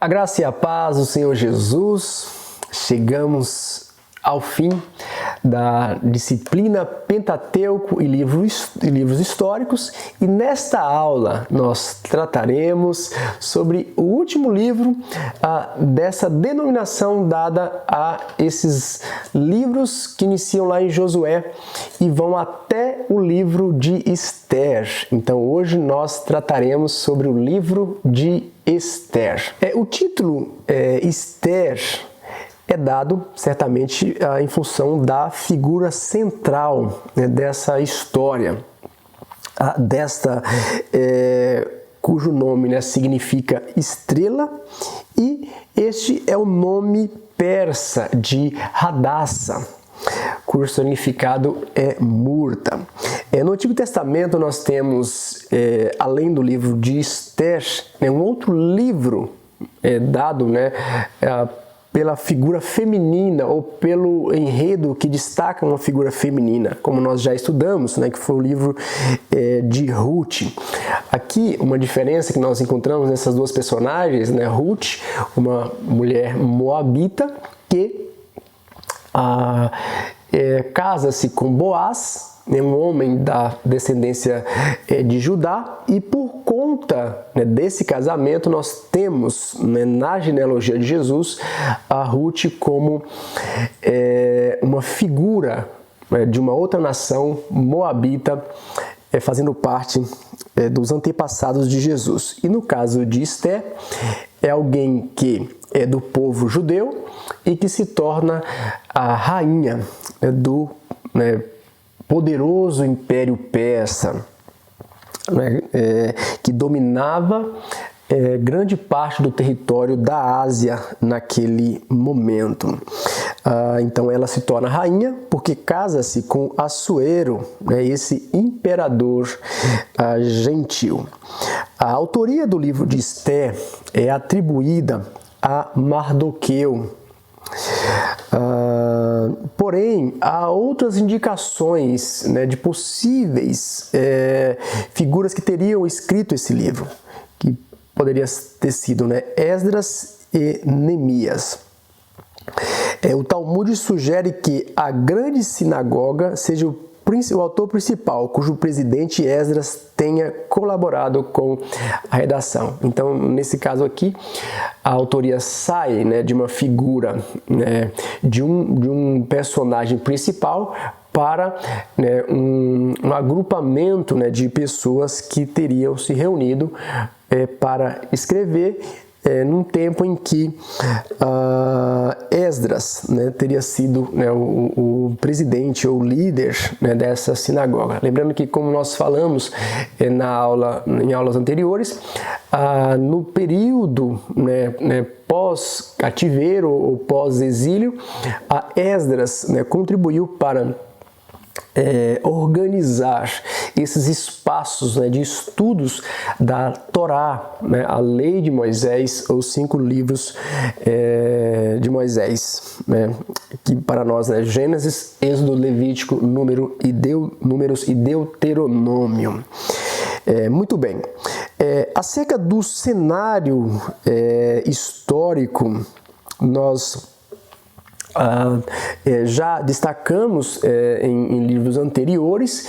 A graça e a paz do Senhor Jesus, chegamos ao fim da disciplina Pentateuco e livros históricos, e nesta aula nós trataremos sobre o último livro dessa denominação dada a esses livros que iniciam lá em Josué e vão até o livro de Esther. Então hoje nós trataremos sobre o livro de Esther. O título Esther é dado certamente em função da figura central dessa história, cujo nome significa estrela, e este é o nome persa de Hadassa, cujo significado é murta. No Antigo Testamento nós temos, além do livro de Esther, um outro livro dado pela figura feminina ou pelo enredo que destaca uma figura feminina, como nós já estudamos, que foi o livro de Ruth. Aqui, uma diferença que nós encontramos nessas duas personagens, Ruth, uma mulher moabita que casa-se com Boaz, um homem da descendência de Judá, e por conta desse casamento nós temos na genealogia de Jesus a Ruth como uma figura de uma outra nação moabita, fazendo parte dos antepassados de Jesus. E no caso de Esther, é alguém que é do povo judeu e que se torna a rainha do poderoso Império Persa, que dominava grande parte do território da Ásia naquele momento. Então ela se torna rainha porque casa-se com Assuero, esse imperador gentil. A autoria do livro de Esther é atribuída a Mardoqueu. Porém, há outras indicações de possíveis figuras que teriam escrito esse livro, que poderia ter sido Esdras e Neemias. O Talmud sugere que a grande sinagoga seja o autor principal, cujo presidente Esdras tenha colaborado com a redação. Então, nesse caso aqui, a autoria sai de uma figura, de um personagem principal para um agrupamento de pessoas que teriam se reunido para escrever num tempo em que Esdras teria sido o presidente ou líder dessa sinagoga. Lembrando que, como nós falamos em aulas anteriores, no período pós-cativeiro ou pós-exílio, Esdras contribuiu para organizar esses espaços de estudos da Torá, a lei de Moisés, os 5 livros de Moisés, que para nós é Gênesis, Êxodo, Levítico, Números e Deuteronômio. Muito bem. Acerca do cenário histórico, nós já destacamos em livros anteriores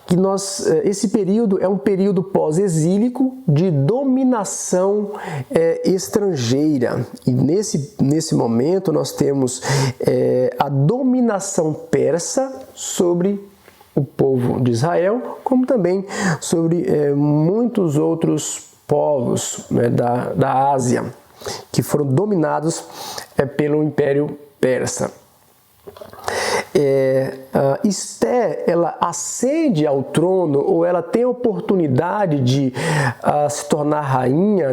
que esse período é um período pós-exílico de dominação estrangeira. E nesse momento nós temos a dominação persa sobre o povo de Israel, como também sobre muitos outros povos da Ásia, que foram dominados pelo Império Persa. Esther, ela ascende ao trono, ou ela tem a oportunidade de se tornar rainha,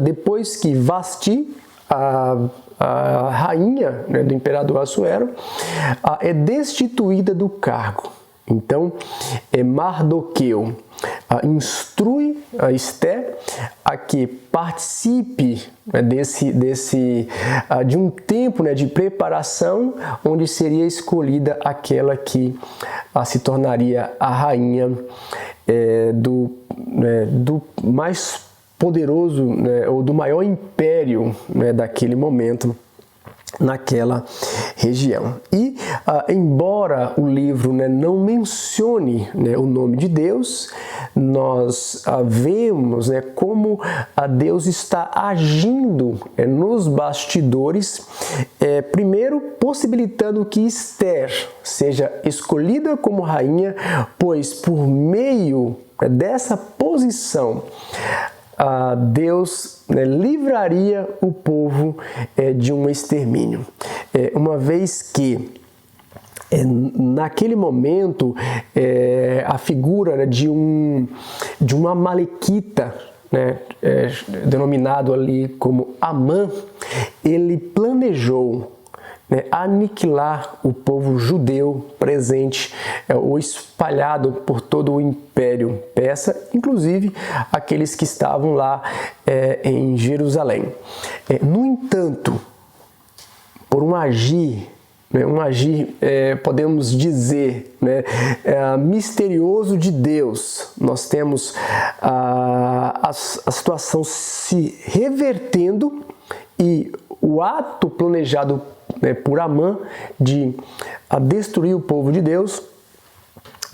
depois que Vasti, a rainha do imperador Assuero, é destituída do cargo. Então, Mardoqueu instrui a Esther a que participe de um tempo de preparação, onde seria escolhida aquela que se tornaria a rainha do mais poderoso, né, ou do maior império, né, daquele momento, naquela região. E embora o livro, né, não mencione, né, o nome de Deus, nós vemos, né, como Deus está agindo nos bastidores, primeiro possibilitando que Esther seja escolhida como rainha, pois por meio dessa posição Deus, né, livraria o povo de um extermínio, uma vez que naquele momento a figura, né, de um amalequita, né, denominado ali como Amã, ele planejou, né, aniquilar o povo judeu presente ou espalhado por todo o Império Persa, inclusive aqueles que estavam lá em Jerusalém. No entanto, por um agir, podemos dizer, né, misterioso de Deus, nós temos a situação se revertendo e o ato planejado por Amã de destruir o povo de Deus,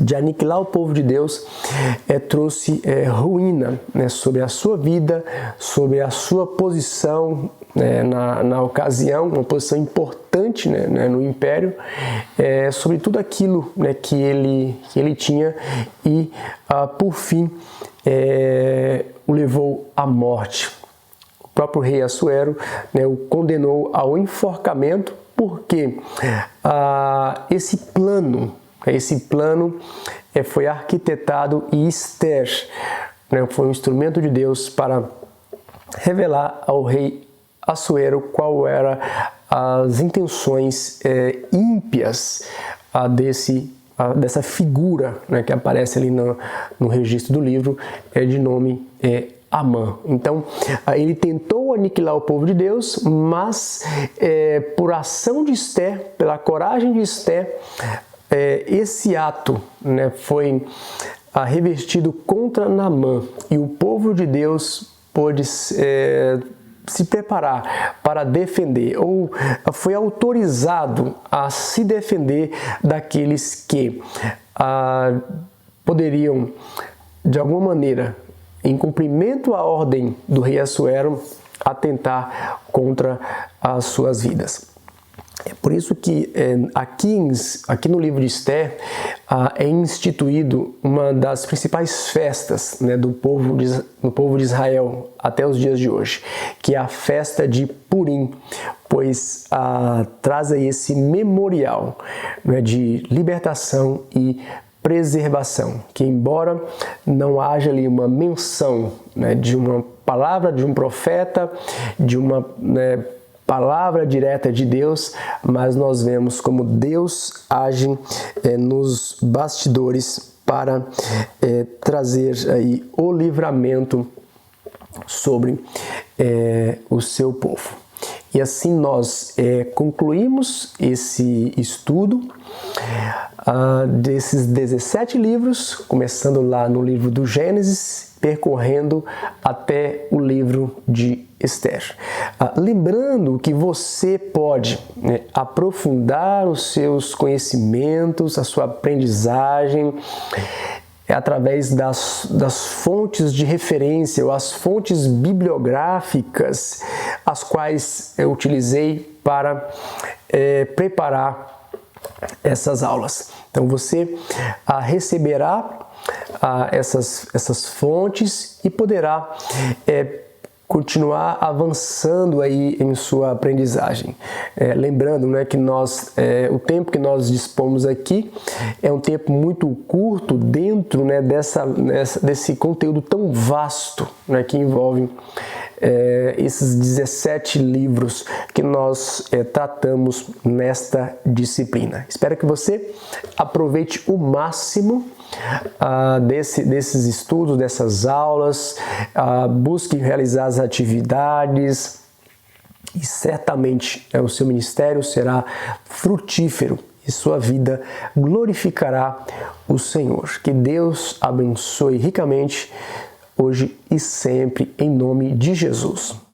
de aniquilar o povo de Deus, trouxe ruína, né, sobre a sua vida, sobre a sua posição, né, na ocasião, uma posição importante, né, no império, sobre tudo aquilo, né, que ele tinha e, por fim, o levou à morte. O próprio rei Assuero, né, o condenou ao enforcamento, porque esse plano foi arquitetado e Esther, né, foi um instrumento de Deus para revelar ao rei Assuero qual eram as intenções ímpias dessa figura, né, que aparece ali no registro do livro, de nome Amã. Então, ele tentou aniquilar o povo de Deus, mas por ação de Esther, pela coragem de Esther, esse ato, né, foi revertido contra Naamã e o povo de Deus pôde se preparar para defender, ou foi autorizado a se defender daqueles que poderiam, de alguma maneira, em cumprimento à ordem do rei Assuero, atentar contra as suas vidas. É por isso que aqui no livro de Esther é instituído uma das principais festas, né, do povo de Israel até os dias de hoje, que é a festa de Purim, pois traz aí esse memorial, né, de libertação e preservação, que embora não haja ali uma menção, né, de uma palavra de um profeta, de uma palavra direta de Deus, mas nós vemos como Deus age nos bastidores para trazer aí o livramento sobre o seu povo. E assim nós concluímos esse estudo desses 17 livros, começando lá no livro do Gênesis, percorrendo até o livro de Esther. Lembrando que você pode aprofundar os seus conhecimentos, a sua aprendizagem, através das fontes de referência ou as fontes bibliográficas as quais eu utilizei para preparar essas aulas. Então você receberá essas fontes e poderá continuar avançando aí em sua aprendizagem. Lembrando, né, que o tempo que nós dispomos aqui é um tempo muito curto dentro, né, desse conteúdo tão vasto, né, que envolve esses 17 livros que nós tratamos nesta disciplina. Espero que você aproveite o máximo desses estudos, dessas aulas, busque realizar as atividades e certamente o seu ministério será frutífero e sua vida glorificará o Senhor. Que Deus abençoe ricamente hoje e sempre, em nome de Jesus.